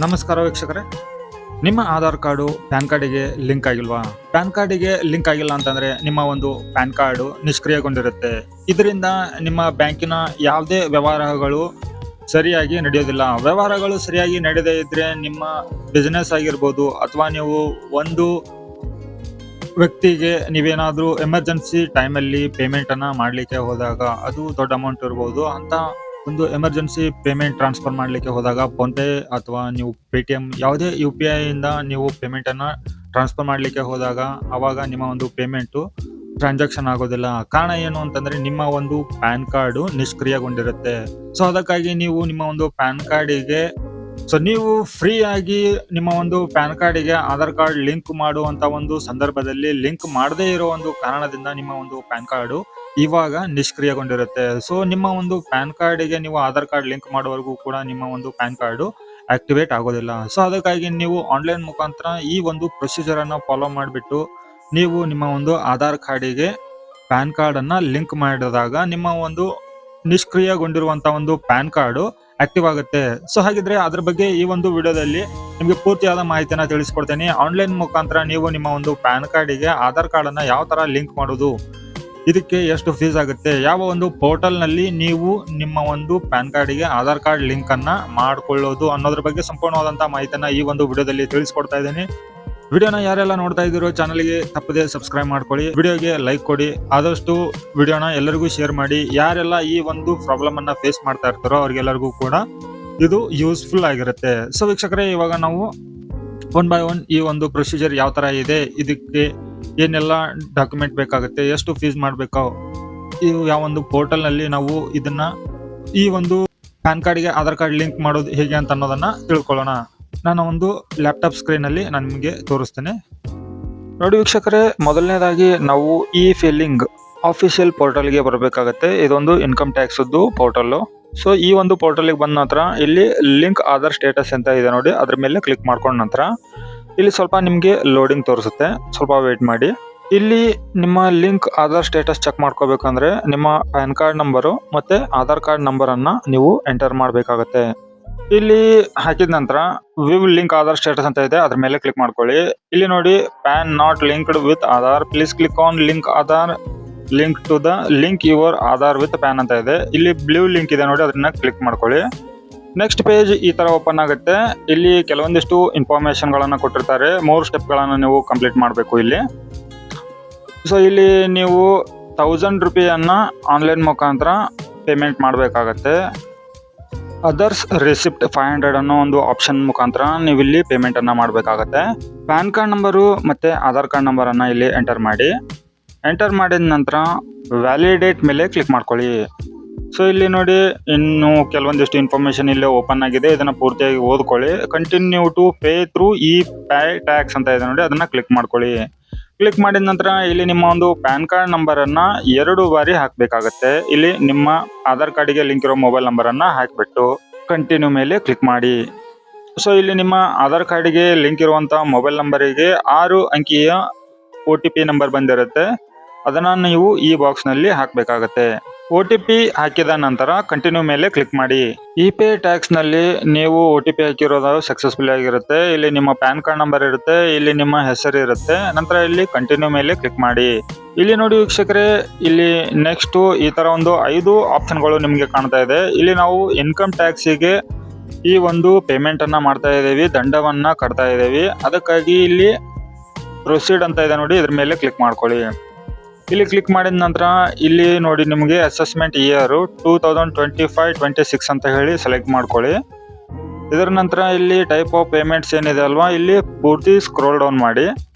ನಮಸ್ಕಾರ ವೀಕ್ಷಕರೇ. ನಿಮ್ಮ ಆಧಾರ್ ಕಾರ್ಡು ಪ್ಯಾನ್ ಕಾರ್ಡಿಗೆ ಲಿಂಕ್ ಆಗಿಲ್ವಾ? ಪ್ಯಾನ್ ಕಾರ್ಡಿಗೆ ಲಿಂಕ್ ಆಗಿಲ್ಲ ಅಂತಂದ್ರೆ ನಿಮ್ಮ ಒಂದು ಪ್ಯಾನ್ ಕಾರ್ಡು ನಿಷ್ಕ್ರಿಯಗೊಂಡಿರುತ್ತೆ. ಇದರಿಂದ ನಿಮ್ಮ ಬ್ಯಾಂಕಿನ ಯಾವುದೇ ವ್ಯವಹಾರಗಳು ಸರಿಯಾಗಿ ನಡೆಯೋದಿಲ್ಲ. ವ್ಯವಹಾರಗಳು ಸರಿಯಾಗಿ ನಡೆಯದೇ ಇದ್ರೆ ನಿಮ್ಮ ಬಿಸ್ನೆಸ್ ಆಗಿರ್ಬೋದು, ಅಥವಾ ನೀವು ಒಂದು ವ್ಯಕ್ತಿಗೆ ನೀವೇನಾದ್ರೂ ಎಮರ್ಜೆನ್ಸಿ ಟೈಮಲ್ಲಿ ಪೇಮೆಂಟನ್ನು ಮಾಡಲಿಕ್ಕೆ ಹೋದಾಗ, ಅದು ದೊಡ್ಡ ಅಮೌಂಟ್ ಇರ್ಬೋದು, ಅಂತ ಒಂದು ಎಮರ್ಜೆನ್ಸಿ ಪೇಮೆಂಟ್ ಟ್ರಾನ್ಸ್ಫರ್ ಮಾಡಲಿಕ್ಕೆ ಹೋದಾಗ ಫೋನ್ಪೇ ಅಥವಾ ನೀವು ಪೇಟಿಎಂ ಯಾವುದೇ UPI ಇಂದ ನೀವು ಪೇಮೆಂಟನ್ನು ಟ್ರಾನ್ಸ್ಫರ್ ಮಾಡಲಿಕ್ಕೆ ಹೋದಾಗ ಆವಾಗ ನಿಮ್ಮ ಒಂದು ಪೇಮೆಂಟು ಟ್ರಾನ್ಸಾಕ್ಷನ್ ಆಗೋದಿಲ್ಲ. ಕಾರಣ ಏನು ಅಂತಂದರೆ ನಿಮ್ಮ ಒಂದು ಪ್ಯಾನ್ ಕಾರ್ಡು ನಿಷ್ಕ್ರಿಯಗೊಂಡಿರುತ್ತೆ. ಸೊ ಅದಕ್ಕಾಗಿ ನೀವು ನಿಮ್ಮ ಒಂದು ಪ್ಯಾನ್ ಕಾರ್ಡಿಗೆ ನೀವು ಫ್ರೀ ಆಗಿ ನಿಮ್ಮ ಒಂದು ಪ್ಯಾನ್ ಕಾರ್ಡಿಗೆ ಆಧಾರ್ ಕಾರ್ಡ್ ಲಿಂಕ್ ಮಾಡುವಂತ ಒಂದು ಸಂದರ್ಭದಲ್ಲಿ ಲಿಂಕ್ ಮಾಡದೇ ಇರೋ ಒಂದು ಕಾರಣದಿಂದ ನಿಮ್ಮ ಒಂದು ಪ್ಯಾನ್ ಕಾರ್ಡು ಇವಾಗ ನಿಷ್ಕ್ರಿಯಗೊಂಡಿರುತ್ತೆ. ಸೊ ನಿಮ್ಮ ಒಂದು ಪ್ಯಾನ್ ಕಾರ್ಡಿಗೆ ನೀವು ಆಧಾರ್ ಕಾರ್ಡ್ ಲಿಂಕ್ ಮಾಡುವವರೆಗೂ ಕೂಡ ನಿಮ್ಮ ಒಂದು ಪ್ಯಾನ್ ಕಾರ್ಡು ಆಕ್ಟಿವೇಟ್ ಆಗೋದಿಲ್ಲ. ಸೊ ಅದಕ್ಕಾಗಿ ನೀವು ಆನ್ಲೈನ್ ಮುಖಾಂತರ ಈ ಒಂದು ಪ್ರೊಸೀಜರ್ ಅನ್ನು ಫಾಲೋ ಮಾಡಿಬಿಟ್ಟು ನೀವು ನಿಮ್ಮ ಒಂದು ಆಧಾರ್ ಕಾರ್ಡಿಗೆ ಪ್ಯಾನ್ ಕಾರ್ಡ್ ಅನ್ನ ಲಿಂಕ್ ಮಾಡಿದಾಗ ನಿಮ್ಮ ಒಂದು ನಿಷ್ಕ್ರಿಯಗೊಂಡಿರುವಂತ ಒಂದು ಪ್ಯಾನ್ ಕಾರ್ಡು ಆಕ್ಟಿವ್ ಆಗುತ್ತೆ. ಸೊ ಹಾಗಿದ್ರೆ ಅದ್ರ ಬಗ್ಗೆ ಈ ಒಂದು ವಿಡಿಯೋದಲ್ಲಿ ನಿಮಗೆ ಪೂರ್ತಿಯಾದ ಮಾಹಿತಿನ ತಿಳಿಸ್ಕೊಡ್ತೇನೆ. ಆನ್ಲೈನ್ ಮುಖಾಂತರ ನೀವು ನಿಮ್ಮ ಒಂದು ಪ್ಯಾನ್ ಕಾರ್ಡಿಗೆ ಆಧಾರ್ ಕಾರ್ಡ್ ಅನ್ನ ಯಾವ ತರ ಲಿಂಕ್ ಮಾಡೋದು, ಇದಕ್ಕೆ ಎಷ್ಟು ಫೀಸ್ ಆಗುತ್ತೆ, ಯಾವ ಒಂದು ಪೋರ್ಟಲ್ ನಲ್ಲಿ ನೀವು ನಿಮ್ಮ ಒಂದು ಪ್ಯಾನ್ ಕಾರ್ಡಿಗೆ ಆಧಾರ್ ಕಾರ್ಡ್ ಲಿಂಕ್ ಅನ್ನ ಮಾಡ್ಕೊಳ್ಳೋದು ಅನ್ನೋದ್ರ ಬಗ್ಗೆ ಸಂಪೂರ್ಣವಾದಂತಹ ಮಾಹಿತಿನ ಈ ಒಂದು ವಿಡಿಯೋದಲ್ಲಿ ತಿಳಿಸ್ಕೊಡ್ತಾ ಇದ್ದೀನಿ. ವಿಡಿಯೋನ ಯಾರೆಲ್ಲ ನೋಡ್ತಾ ಇದ್ದೀರೋ ಚಾನಲ್ಗೆ ತಪ್ಪದೆ ಸಬ್ಸ್ಕ್ರೈಬ್ ಮಾಡ್ಕೊಳ್ಳಿ, ವಿಡಿಯೋಗೆ ಲೈಕ್ ಕೊಡಿ, ಆದಷ್ಟು ವಿಡಿಯೋನ ಎಲ್ಲರಿಗೂ ಶೇರ್ ಮಾಡಿ. ಯಾರೆಲ್ಲ ಈ ಒಂದು ಪ್ರಾಬ್ಲಮ್ ಅನ್ನ ಫೇಸ್ ಮಾಡ್ತಾ ಇರ್ತಾರೋ ಅವ್ರಿಗೆಲ್ಲರಿಗೂ ಕೂಡ ಇದು ಯೂಸ್ಫುಲ್ ಆಗಿರುತ್ತೆ. ಸೊ ವೀಕ್ಷಕರೇ, ಇವಾಗ ನಾವು ಒನ್ ಬೈ ಒನ್ ಈ ಒಂದು ಪ್ರೊಸೀಜರ್ ಯಾವ ತರ ಇದೆ, ಇದಕ್ಕೆ ಏನೆಲ್ಲ ಡಾಕ್ಯುಮೆಂಟ್ ಬೇಕಾಗುತ್ತೆ, ಎಷ್ಟು ಫೀಸ್ ಮಾಡಬೇಕು, ಇವು ಯಾವ ಒಂದು ಪೋರ್ಟಲ್ ನಲ್ಲಿ ನಾವು ಇದನ್ನ ಈ ಒಂದು ಪ್ಯಾನ್ ಕಾರ್ಡ್ಗೆ ಆಧಾರ್ ಕಾರ್ಡ್ ಲಿಂಕ್ ಮಾಡೋದು ಹೇಗೆ ಅಂತ ಅನ್ನೋದನ್ನ ತಿಳ್ಕೊಳ್ಳೋಣ. ನಾನು ಒಂದು ಲ್ಯಾಪ್ಟಾಪ್ ಸ್ಕ್ರೀನ್ ಅಲ್ಲಿ ನಾನು ನಿಮಗೆ ತೋರಿಸ್ತೇನೆ. ನೋಡಿ ವೀಕ್ಷಕರೇ, ಮೊದಲನೇದಾಗಿ ನಾವು ಈ ಫಿಲ್ಲಿಂಗ್ ಆಫಿಷಿಯಲ್ ಪೋರ್ಟಲ್ಗೆ ಬರಬೇಕಾಗತ್ತೆ. ಇದೊಂದು ಇನ್ಕಮ್ ಟ್ಯಾಕ್ಸ್ ಪೋರ್ಟಲ್. ಸೊ ಈ ಒಂದು ಪೋರ್ಟಲ್ಗೆ ಬಂದ ನಂತರ ಇಲ್ಲಿ ಲಿಂಕ್ ಆಧಾರ್ ಸ್ಟೇಟಸ್ ಅಂತ ಇದೆ ನೋಡಿ, ಅದ್ರ ಮೇಲೆ ಕ್ಲಿಕ್ ಮಾಡ್ಕೊಂಡ ನಂತರ ಇಲ್ಲಿ ಸ್ವಲ್ಪ ನಿಮಗೆ ಲೋಡಿಂಗ್ ತೋರಿಸುತ್ತೆ, ಸ್ವಲ್ಪ ವೇಟ್ ಮಾಡಿ. ಇಲ್ಲಿ ನಿಮ್ಮ ಲಿಂಕ್ ಆಧಾರ್ ಸ್ಟೇಟಸ್ ಚೆಕ್ ಮಾಡ್ಕೋಬೇಕಂದ್ರೆ ನಿಮ್ಮ ಪ್ಯಾನ್ ಕಾರ್ಡ್ ನಂಬರು ಮತ್ತೆ ಆಧಾರ್ ಕಾರ್ಡ್ ನಂಬರ್ ಅನ್ನ ನೀವು ಎಂಟರ್ ಮಾಡಬೇಕಾಗತ್ತೆ. ಇಲ್ಲಿ ಹಾಕಿದ ನಂತರ ವಿವ್ ಲಿಂಕ್ ಆಧಾರ್ ಸ್ಟೇಟಸ್ ಅಂತ ಇದೆ, ಅದ್ರ ಮೇಲೆ ಕ್ಲಿಕ್ ಮಾಡ್ಕೊಳ್ಳಿ. ಇಲ್ಲಿ ನೋಡಿ PAN not linked with Aadhaar, please click on link Aadhaar link to the link your Aadhaar with PAN ಅಂತ ಇದೆ. ಇಲ್ಲಿ ಬ್ಲೂ ಲಿಂಕ್ ಇದೆ ನೋಡಿ, ಅದನ್ನ ಕ್ಲಿಕ್ ಮಾಡ್ಕೊಳ್ಳಿ. ನೆಕ್ಸ್ಟ್ ಪೇಜ್ ಈ ತರ ಓಪನ್ ಆಗುತ್ತೆ. ಇಲ್ಲಿ ಕೆಲವೊಂದಿಷ್ಟು ಇನ್ಫಾರ್ಮೇಶನ್ ಗಳನ್ನ ಕೊಟ್ಟಿರ್ತಾರೆ, 3 ಸ್ಟೆಪ್ ಗಳನ್ನ ನೀವು ಕಂಪ್ಲೀಟ್ ಮಾಡಬೇಕು ಇಲ್ಲಿ. ಸೊ ಇಲ್ಲಿ ನೀವು 1000 ರೂಪಾಯಿಯನ್ನ ಆನ್ಲೈನ್ ಮುಖಾಂತರ ಪೇಮೆಂಟ್ ಮಾಡಬೇಕಾಗತ್ತೆ. ಅದರ್ಸ್ ರಿಸಿಪ್ಟ್ 500 ಅನ್ನೋ ಒಂದು ಆಪ್ಷನ್ ಮುಖಾಂತರ ನೀವು ಇಲ್ಲಿ ಪೇಮೆಂಟ್ ಅನ್ನ ಮಾಡಬೇಕಾಗತ್ತೆ. ಪ್ಯಾನ್ ಕಾರ್ಡ್ ನಂಬರು ಮತ್ತೆ ಆಧಾರ್ ಕಾರ್ಡ್ ನಂಬರ್ ಅನ್ನ ಇಲ್ಲಿ ಎಂಟರ್ ಮಾಡಿ. ಎಂಟರ್ ಮಾಡಿದ ನಂತರ ವ್ಯಾಲಿಡೇಟ್ ಮೇಲೆ ಕ್ಲಿಕ್ ಮಾಡ್ಕೊಳ್ಳಿ. ಸೊ ಇಲ್ಲಿ ನೋಡಿ, ಇನ್ನು ಕೆಲವೊಂದಿಷ್ಟು ಇನ್ಫಾರ್ಮೇಶನ್ ಇಲ್ಲೇ ಓಪನ್ ಆಗಿದೆ, ಇದನ್ನ ಪೂರ್ತಿಯಾಗಿ ಓದ್ಕೊಳ್ಳಿ. Continue to pay through e pay tax ಅಂತ ಇದೆ ನೋಡಿ, ಅದನ್ನ ಕ್ಲಿಕ್ ಮಾಡ್ಕೊಳ್ಳಿ. ಕ್ಲಿಕ್ ಮಾಡಿದ ನಂತರ ಇಲ್ಲಿ ನಿಮ್ಮ ಒಂದು ಪ್ಯಾನ್ ಕಾರ್ಡ್ ನಂಬರ್ ಅನ್ನ 2 ಬಾರಿ ಹಾಕಬೇಕಾಗತ್ತೆ. ಇಲ್ಲಿ ನಿಮ್ಮ ಆಧಾರ್ ಕಾರ್ಡಿಗೆ ಲಿಂಕ್ ಇರೋ ಮೊಬೈಲ್ ನಂಬರ್ ಅನ್ನ ಹಾಕಿಬಿಟ್ಟು ಕಂಟಿನ್ಯೂ ಮೇಲೆ ಕ್ಲಿಕ್ ಮಾಡಿ. ಸೊ ಇಲ್ಲಿ ನಿಮ್ಮ ಆಧಾರ್ ಕಾರ್ಡಿಗೆ ಲಿಂಕ್ ಇರುವಂತಹ ಮೊಬೈಲ್ ನಂಬರಿಗೆ 6 ಅಂಕಿಯ OTP ನಂಬರ್ ಬಂದಿರುತ್ತೆ, ಅದನ್ನ ನೀವು ಈ ಬಾಕ್ಸ್ ನಲ್ಲಿ ಹಾಕಬೇಕಾಗತ್ತೆ. OTP ಹಾಕಿದ ನಂತರ ಕಂಟಿನ್ಯೂ ಮೇಲೆ ಕ್ಲಿಕ್ ಮಾಡಿ. ಇ ಪೇ ಟ್ಯಾಕ್ಸ್ ನಲ್ಲಿ ನೀವು OTP ಹಾಕಿರೋದು ಸಕ್ಸಸ್ಫುಲ್ ಆಗಿರುತ್ತೆ. ಇಲ್ಲಿ ನಿಮ್ಮ ಪ್ಯಾನ್ ಕಾರ್ಡ್ ನಂಬರ್ ಇರುತ್ತೆ, ಇಲ್ಲಿ ನಿಮ್ಮ ಹೆಸರು ಇರುತ್ತೆ, ನಂತರ ಇಲ್ಲಿ ಕಂಟಿನ್ಯೂ ಮೇಲೆ ಕ್ಲಿಕ್ ಮಾಡಿ. ಇಲ್ಲಿ ನೋಡಿ ವೀಕ್ಷಕರೇ, ಇಲ್ಲಿ ನೆಕ್ಸ್ಟ್ ಈ ತರ ಒಂದು 5 ಆಪ್ಷನ್ಗಳು ನಿಮಗೆ ಕಾಣ್ತಾ ಇದೆ. ಇಲ್ಲಿ ನಾವು ಇನ್ಕಮ್ ಟ್ಯಾಕ್ಸಿಗೆ ಈ ಒಂದು ಪೇಮೆಂಟ್ ಅನ್ನ ಮಾಡ್ತಾ ಇದ್ದೀವಿ, ದಂಡವನ್ನ ಕಟ್ತಾ ಇದ್ದೀವಿ. ಅದಕ್ಕಾಗಿ ಇಲ್ಲಿ ಪ್ರೊಸೀಡ್ ಅಂತ ಇದೆ ನೋಡಿ, ಇದ್ರ ಮೇಲೆ ಕ್ಲಿಕ್ ಮಾಡ್ಕೊಳ್ಳಿ. ಇಲ್ಲಿ ಕ್ಲಿಕ್ ಮಾಡಿದ ನಂತರ ಇಲ್ಲಿ ನೋಡಿ ನಿಮಗೆ ಅಸೆಸ್ಮೆಂಟ್ ಇಯರ್ 2025-26 ಅಂತ ಹೇಳಿ ಸೆಲೆಕ್ಟ್ ಮಾಡ್ಕೊಳ್ಳಿ. ಇದರ ನಂತರ ಇಲ್ಲಿ ಟೈಪ್ ಆಫ್ ಪೇಮೆಂಟ್ಸ್ ಏನಿದೆ ಅಲ್ವಾ, ಇಲ್ಲಿ ಪೂರ್ತಿ ಸ್ಕ್ರೋಲ್ ಡೌನ್ ಮಾಡಿ.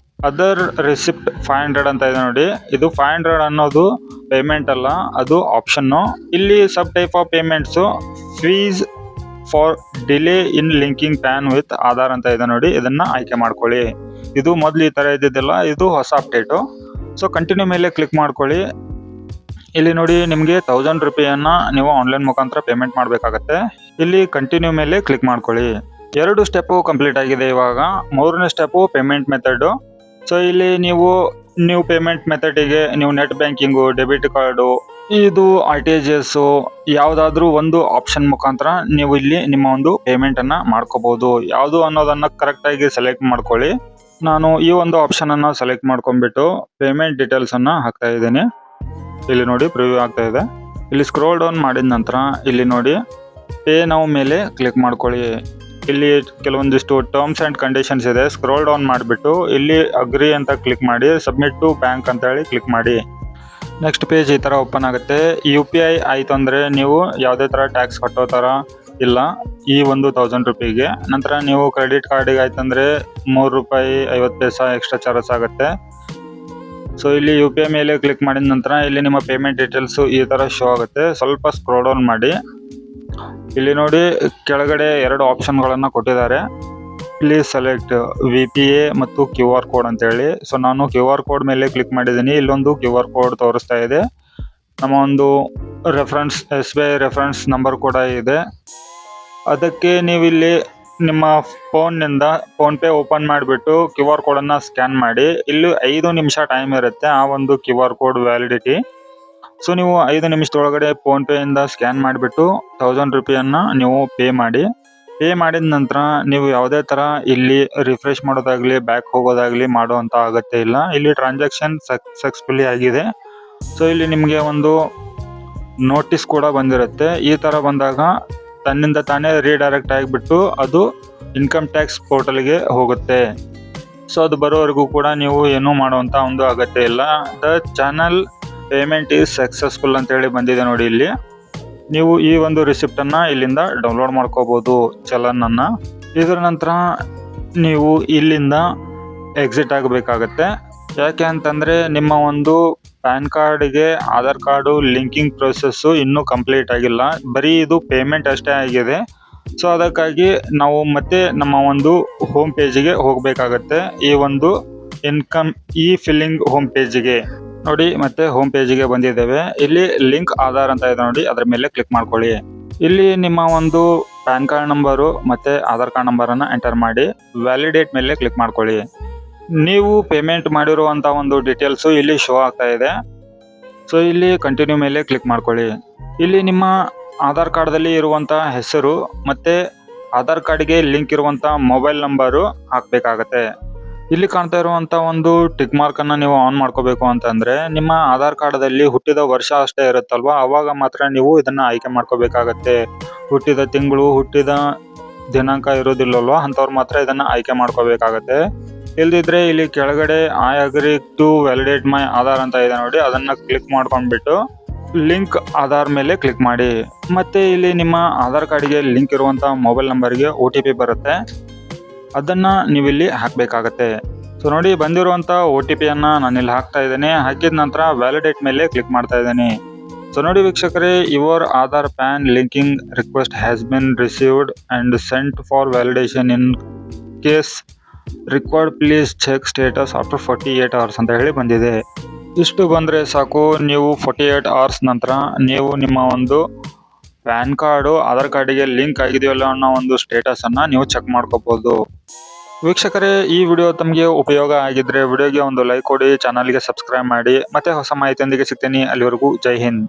ಅದರ್ ರಿಸಿಪ್ಟ್ 500 ಅಂತ ಇದೆ ನೋಡಿ, ಇದು 500 ಅನ್ನೋದು ಪೇಮೆಂಟ್ ಅಲ್ಲ, ಅದು ಆಪ್ಷನ್ನು. ಇಲ್ಲಿ sub type of payments fees for delay in linking PAN with Aadhaar ಅಂತ ಇದೆ ನೋಡಿ, ಇದನ್ನ ಆಯ್ಕೆ ಮಾಡ್ಕೊಳ್ಳಿ. ಇದು ಮೊದಲು ಈ ತರ ಇದ್ದಿದ್ದಿಲ್ಲ, ಇದು ಹೊಸ ಅಪ್ಡೇಟು. ಸೊ ಕಂಟಿನ್ಯೂ ಮೇಲೆ ಕ್ಲಿಕ್ ಮಾಡ್ಕೊಳ್ಳಿ. ಇಲ್ಲಿ ನೋಡಿ ನಿಮಗೆ 1000 ರೂಪಾಯಿಯನ್ನ ನೀವು ಆನ್ಲೈನ್ ಮುಖಾಂತರ ಪೇಮೆಂಟ್ ಮಾಡಬೇಕಾಗತ್ತೆ. ಇಲ್ಲಿ ಕಂಟಿನ್ಯೂ ಮೇಲೆ ಕ್ಲಿಕ್ ಮಾಡ್ಕೊಳ್ಳಿ. 2 ಸ್ಟೆಪ್ ಕಂಪ್ಲೀಟ್ ಆಗಿದೆ. ಇವಾಗ 3ನೇ ಸ್ಟೆಪ್ ಪೇಮೆಂಟ್ ಮೆಥಡ್. ಸೊ ಇಲ್ಲಿ ನೀವು ಪೇಮೆಂಟ್ ಮೆಥಡಿಗೆ ನೀವು ನೆಟ್ ಬ್ಯಾಂಕಿಂಗು, ಡೆಬಿಟ್ ಕಾರ್ಡು, ಇದು RTGS ಯಾವುದಾದ್ರೂ ಒಂದು ಆಪ್ಷನ್ ಮುಖಾಂತರ ನೀವು ಇಲ್ಲಿ ನಿಮ್ಮ ಒಂದು ಪೇಮೆಂಟ್ ಅನ್ನ ಮಾಡ್ಕೋಬಹುದು. ಯಾವುದು ಅನ್ನೋದನ್ನ ಕರೆಕ್ಟ್ ಆಗಿ ಸೆಲೆಕ್ಟ್ ಮಾಡ್ಕೊಳ್ಳಿ. ನಾನು ಈ ಒಂದು ಆಪ್ಷನ್ ಅನ್ನ ಸೆಲೆಕ್ಟ್ ಮಾಡ್ಕೊಂಡ್ಬಿಟ್ಟು ಪೇಮೆಂಟ್ ಡೀಟೇಲ್ಸ್ ಅನ್ನ ಹಾಕ್ತಾ ಇದ್ದೀನಿ. ಇಲ್ಲಿ ನೋಡಿ ಪ್ರಿವ್ಯೂ ಆಗ್ತಾ ಇದೆ. ಇಲ್ಲಿ ಸ್ಕ್ರೋಲ್ ಡೌನ್ ಮಾಡಿದ ನಂತರ ಇಲ್ಲಿ ನೋಡಿ ಪೇ ನೌ ಮೇಲೆ ಕ್ಲಿಕ್ ಮಾಡ್ಕೊಳ್ಳಿ. ಇಲ್ಲಿ ಕೆಲವೊಂದಿಷ್ಟು ಟರ್ಮ್ಸ್ ಅಂಡ್ ಕಂಡೀಷನ್ಸ್ ಇದೆ. ಸ್ಕ್ರೋಲ್ ಡೌನ್ ಮಾಡಿಬಿಟ್ಟು ಇಲ್ಲಿ ಅಗ್ರಿ ಅಂತ ಕ್ಲಿಕ್ ಮಾಡಿ ಸಬ್ಮಿಟ್ ಟು ಬ್ಯಾಂಕ್ ಅಂತ ಹೇಳಿ ಕ್ಲಿಕ್ ಮಾಡಿ. ನೆಕ್ಸ್ಟ್ ಪೇಜ್ ಈ ಥರ ಓಪನ್ ಆಗುತ್ತೆ. UPI ಆಯಿತು ಅಂದರೆ ನೀವು ಯಾವುದೇ ಥರ ಟ್ಯಾಕ್ಸ್ ಕಟ್ಟೋ ಥರ ಇಲ್ಲ ಈ ಒಂದು 1000 ರೂಪಾಯಿಗೆ. ನಂತರ ನೀವು ಕ್ರೆಡಿಟ್ ಕಾರ್ಡಿಗೆ ಆಯ್ತಂದರೆ ₹3.50 ಎಕ್ಸ್ಟ್ರಾ ಚಾರ್ಜಸ್ ಆಗುತ್ತೆ. ಸೊ ಇಲ್ಲಿ UPI ಮೇಲೆ ಕ್ಲಿಕ್ ಮಾಡಿದ ನಂತರ ಇಲ್ಲಿ ನಿಮ್ಮ ಪೇಮೆಂಟ್ ಡೀಟೇಲ್ಸು ಈ ಥರ ಶೋ ಆಗುತ್ತೆ. ಸ್ವಲ್ಪ ಸ್ಕ್ರೋಲ್ ಡೌನ್ ಮಾಡಿ. ಇಲ್ಲಿ ನೋಡಿ ಕೆಳಗಡೆ 2 ಆಪ್ಷನ್ಗಳನ್ನು ಕೊಟ್ಟಿದ್ದಾರೆ. ಪ್ಲೀಸ್ ಸೆಲೆಕ್ಟ್ VPA ಮತ್ತು QR ಕೋಡ್ ಅಂತೇಳಿ. ಸೊ ನಾನು QR ಕೋಡ್ ಮೇಲೆ ಕ್ಲಿಕ್ ಮಾಡಿದ್ದೀನಿ. ಇಲ್ಲೊಂದು QR ಕೋಡ್ ತೋರಿಸ್ತಾ ಇದೆ. ನಮ್ಮ ಒಂದು ರೆಫರೆನ್ಸ್ SBI ರೆಫರೆನ್ಸ್ ನಂಬರ್ ಕೂಡ ಇದೆ. ಅದಕ್ಕೆ ನೀವು ಇಲ್ಲಿ ನಿಮ್ಮ ಫೋನ್ನಿಂದ ಫೋನ್ಪೇ ಓಪನ್ ಮಾಡಿಬಿಟ್ಟು QR ಕೋಡನ್ನು ಸ್ಕ್ಯಾನ್ ಮಾಡಿ. ಇಲ್ಲಿ 5 ನಿಮಿಷ ಟೈಮ್ ಇರುತ್ತೆ ಆ ಒಂದು QR ಕೋಡ್ ವ್ಯಾಲಿಡಿಟಿ. ಸೊ ನೀವು 5 ನಿಮಿಷದೊಳಗಡೆ ಫೋನ್ಪೇಯಿಂದ ಸ್ಕ್ಯಾನ್ ಮಾಡಿಬಿಟ್ಟು 1000 ರೂಪಾಯಿಯನ್ನು ನೀವು ಪೇ ಮಾಡಿ. ಪೇ ಮಾಡಿದ ನಂತರ ನೀವು ಯಾವುದೇ ಥರ ಇಲ್ಲಿ ರಿಫ್ರೆಶ್ ಮಾಡೋದಾಗಲಿ ಬ್ಯಾಕ್ ಹೋಗೋದಾಗಲಿ ಮಾಡುವಂಥ ಅಗತ್ಯ ಇಲ್ಲ. ಇಲ್ಲಿ ಟ್ರಾನ್ಸಾಕ್ಷನ್ ಸಕ್ಸಸ್ಫುಲಿ ಆಗಿದೆ. ಸೊ ಇಲ್ಲಿ ನಿಮಗೆ ಒಂದು ನೋಟಿಸ್ ಕೂಡ ಬಂದಿರುತ್ತೆ. ಈ ಥರ ಬಂದಾಗ ತನ್ನಿಂದ ತಾನೇ ರೀಡೈರೆಕ್ಟ್ ಆಗಿಬಿಟ್ಟು ಅದು ಇನ್ಕಮ್ ಟ್ಯಾಕ್ಸ್ ಪೋರ್ಟಲ್ಗೆ ಹೋಗುತ್ತೆ. ಸೊ ಅದು ಬರೋವರೆಗೂ ಕೂಡ ನೀವು ಏನೂ ಮಾಡುವಂಥ ಒಂದು ಅಗತ್ಯ ಇಲ್ಲ. The channel payment is successful ಅಂತೇಳಿ ಬಂದಿದೆ ನೋಡಿ. ಇಲ್ಲಿ ನೀವು ಈ ಒಂದು ರಿಸಿಪ್ಟನ್ನು ಇಲ್ಲಿಂದ ಡೌನ್ಲೋಡ್ ಮಾಡ್ಕೋಬೋದು ಚಲನನ್ನು. ಇದರ ನಂತರ ನೀವು ಇಲ್ಲಿಂದ ಎಕ್ಸಿಟ್ ಆಗಬೇಕಾಗತ್ತೆ. ಯಾಕೆ ಅಂತಂದರೆ ನಿಮ್ಮ ಒಂದು ಪ್ಯಾನ್ ಕಾರ್ಡಿಗೆ ಆಧಾರ್ ಕಾರ್ಡು ಲಿಂಕಿಂಗ್ ಪ್ರೊಸೆಸ್ಸು ಇನ್ನೂ ಕಂಪ್ಲೀಟ್ ಆಗಿಲ್ಲ. ಬರೀ ಇದು ಪೇಮೆಂಟ್ ಅಷ್ಟೇ ಆಗಿದೆ. ಸೊ ಅದಕ್ಕಾಗಿ ನಾವು ಮತ್ತೆ ನಮ್ಮ ಒಂದು ಹೋಮ್ ಪೇಜಿಗೆ ಹೋಗಬೇಕಾಗತ್ತೆ. ಈ ಒಂದು ಇನ್ಕಮ್ ಫಿಲ್ಲಿಂಗ್ ಹೋಮ್ ಪೇಜಿಗೆ ನೋಡಿ, ಮತ್ತೆ ಹೋಮ್ ಪೇಜಿಗೆ ಬಂದಿದ್ದೇವೆ. ಇಲ್ಲಿ ಲಿಂಕ್ ಆಧಾರ್ ಅಂತ ಇದೆ ನೋಡಿ, ಅದರ ಮೇಲೆ ಕ್ಲಿಕ್ ಮಾಡ್ಕೊಳ್ಳಿ. ಇಲ್ಲಿ ನಿಮ್ಮ ಒಂದು ಪ್ಯಾನ್ ಕಾರ್ಡ್ ನಂಬರು ಮತ್ತು ಆಧಾರ್ ಕಾರ್ಡ್ ನಂಬರನ್ನು ಎಂಟರ್ ಮಾಡಿ ವ್ಯಾಲಿಡೇಟ್ ಮೇಲೆ ಕ್ಲಿಕ್ ಮಾಡ್ಕೊಳ್ಳಿ. ನೀವು ಪೇಮೆಂಟ್ ಮಾಡಿರುವಂಥ ಒಂದು ಡೀಟೇಲ್ಸು ಇಲ್ಲಿ ಶೋ ಆಗ್ತಾ ಇದೆ. ಸೊ ಇಲ್ಲಿ ಕಂಟಿನ್ಯೂ ಮೇಲೆ ಕ್ಲಿಕ್ ಮಾಡ್ಕೊಳ್ಳಿ. ಇಲ್ಲಿ ನಿಮ್ಮ ಆಧಾರ್ ಕಾರ್ಡ್ದಲ್ಲಿ ಇರುವಂಥ ಹೆಸರು ಮತ್ತು ಆಧಾರ್ ಕಾರ್ಡ್ಗೆ ಲಿಂಕ್ ಇರುವಂಥ ಮೊಬೈಲ್ ನಂಬರು ಹಾಕಬೇಕಾಗತ್ತೆ. ಇಲ್ಲಿ ಕಾಣ್ತಾ ಇರುವಂಥ ಒಂದು ಟಿಕ್ ಮಾರ್ಕನ್ನು ನೀವು ಆನ್ ಮಾಡ್ಕೋಬೇಕು ಅಂತಂದರೆ ನಿಮ್ಮ ಆಧಾರ್ ಕಾರ್ಡಲ್ಲಿ ಹುಟ್ಟಿದ ವರ್ಷ ಅಷ್ಟೇ ಇರುತ್ತಲ್ವ, ಆವಾಗ ಮಾತ್ರ ನೀವು ಇದನ್ನು ಆಯ್ಕೆ ಮಾಡ್ಕೋಬೇಕಾಗತ್ತೆ. ಹುಟ್ಟಿದ ತಿಂಗಳು, ಹುಟ್ಟಿದ ದಿನಾಂಕ ಇರೋದಿಲ್ಲಲ್ವ, ಅಂಥವ್ರು ಮಾತ್ರ ಇದನ್ನು ಆಯ್ಕೆ ಮಾಡ್ಕೋಬೇಕಾಗತ್ತೆ. ಇಲ್ದಿದ್ರೆ ಇಲ್ಲಿ ಕೆಳಗಡೆ ಐ ಅಗ್ರಿ ಟು ವ್ಯಾಲಿಡೇಟ್ ಮೈ ಆಧಾರ್ ಅಂತ ಇದೆ ನೋಡಿ, ಅದನ್ನು ಕ್ಲಿಕ್ ಮಾಡ್ಕೊಂಡ್ಬಿಟ್ಟು ಲಿಂಕ್ ಆಧಾರ್ ಮೇಲೆ ಕ್ಲಿಕ್ ಮಾಡಿ. ಮತ್ತು ಇಲ್ಲಿ ನಿಮ್ಮ ಆಧಾರ್ ಕಾರ್ಡಿಗೆ ಲಿಂಕ್ ಇರುವಂಥ ಮೊಬೈಲ್ ನಂಬರ್ಗೆ OTP ಬರುತ್ತೆ, ಅದನ್ನು ನೀವಿಲ್ಲಿ ಹಾಕಬೇಕಾಗತ್ತೆ. ಸೊ ನೋಡಿ, ಬಂದಿರುವಂಥ OTPಯನ್ನು ನಾನಿಲ್ಲಿ ಹಾಕ್ತಾ ಇದ್ದೇನೆ. ಹಾಕಿದ ನಂತರ ವ್ಯಾಲಿಡೇಟ್ ಮೇಲೆ ಕ್ಲಿಕ್ ಮಾಡ್ತಾ ಇದ್ದೀನಿ. ಸೊ ನೋಡಿ ವೀಕ್ಷಕರೇ, your Aadhaar PAN linking request has been received and sent for validation in case required please check status after 48 hours ಅಂತ ಹೇಳಿ ಬಂದಿದೆ. ಇಷ್ಟು ಬಂದರೆ ಸಾಕು, ನೀವು 48 hours ನಂತರ ನೀವು ನಿಮ್ಮ ಒಂದು ಪ್ಯಾನ್ ಕಾರ್ಡು ಆಧಾರ್ ಕಾರ್ಡಿಗೆ ಲಿಂಕ್ ಆಗಿದೆಯಲ್ಲ ಅನ್ನೋ ಒಂದು ಸ್ಟೇಟಸನ್ನು ನೀವು ಚೆಕ್ ಮಾಡ್ಕೋಬೋದು. ವೀಕ್ಷಕರೇ, ಈ ವಿಡಿಯೋ ತಮಗೆ ಉಪಯೋಗ ಆಗಿದ್ದರೆ ವಿಡಿಯೋಗೆ ಒಂದು ಲೈಕ್ ಕೊಡಿ, ಚಾನಲ್ಗೆ ಸಬ್ಸ್ಕ್ರೈಬ್ ಮಾಡಿ. ಮತ್ತೆ ಹೊಸ ಮಾಹಿತಿಯೊಂದಿಗೆ ಸಿಗ್ತೀನಿ. ಅಲ್ಲಿವರೆಗೂ ಜೈ ಹಿಂದ್.